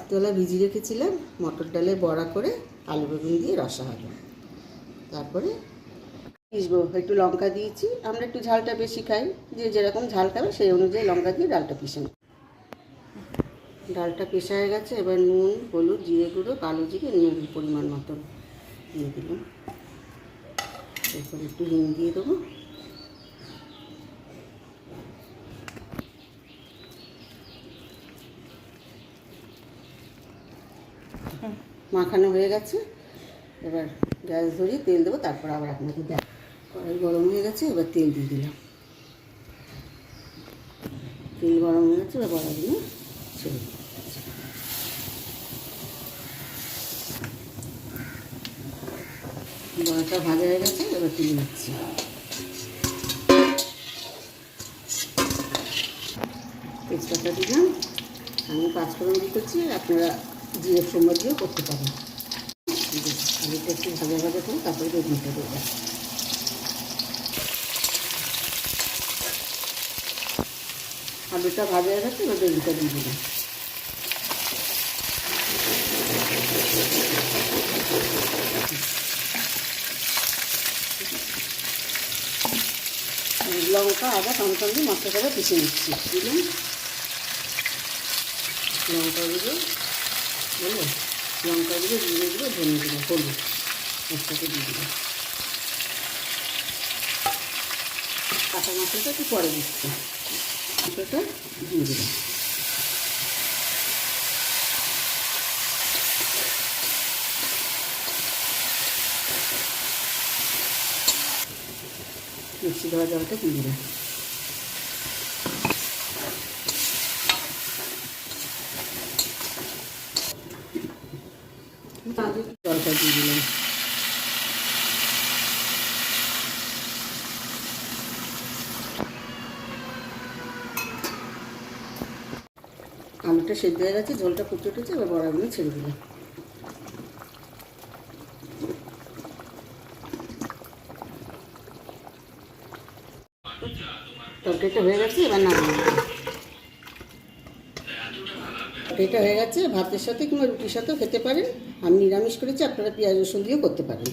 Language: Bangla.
রাত্রেবেলা ভিজিয়ে রেখেছিলাম মটর ডালে বড়া করে আলু বেগুন দিয়ে রসা হবে। তারপরে পিসবো, একটু লঙ্কা দিয়েছি, আমরা একটু ঝালটা বেশি খাই, যে যেরকম ঝাল খাবে সেই অনুযায়ী লঙ্কা দিয়ে ডালটা পিষে নেব। ডালটা পেশা হয়ে গেছে, এবার নুন, হলুদ, জিরে গুঁড়ো, কালো জিরে নিয়ে পরিমাণ মতন দিয়ে দিলাম। এরপর একটু হিং দিয়ে দেবো। মাখানো হয়ে গেছে, এবার গ্যাস ধরিয়ে তেল দেবো, তারপর আবার আপনাকে দেখ। কড়াই গরম হয়ে গেছে, এবার তেল দিয়ে দিলাম। তেল গরম হয়ে গেছে, এবার বড়াগুলো ছেড়ে দিই। বড়াটা ভাজা হয়ে গেছে, এবার তুলে নিচ্ছি। তেজপাতা দিলাম, আমি 5 ফোড়ন দিতেছি, আপনারা জিরে ফোড়ন দিয়েও করতে পারেন। আলুটা একটু ভাজা ভাজা করে তারপরে বেগুনটা দেবো। আলুটা ভাজা হয়ে গেছে, এবার বেগুনটা দিয়ে দিলাম। লঙ্কা আদা টমেটো দিয়ে মশলাটা পিষে নিচ্ছি। দিলাম লঙ্কাগুলো, বলো লঙ্কাগুলো, জিরেগুলো, ধনেগুলো, হলুদ একসাথে দিয়ে দিলাম। কাঁচা মশলাটা একটু পরে দিচ্ছি, মশলাটা দিয়ে দিলাম। মিক্সি ধোয়া জলটা দিয়ে দিলাম। জলটা দিয়ে দিলাম। আলুটা সেদ্ধ হয়ে গেছে, ঝোলটা ফুটে উঠেছে, এবার বড়াগুলো ছেড়ে দিলাম। তরকারিটা হয়ে গেছে, এবার নামিয়ে দিলাম। তরকারিটা হয়ে গেছে, ভাতের সাথে কিংবা রুটির সাথেও খেতে পারেন। আমি নিরামিষ করেছি, আপনারা পেঁয়াজ রসুন দিয়েও করতে পারেন।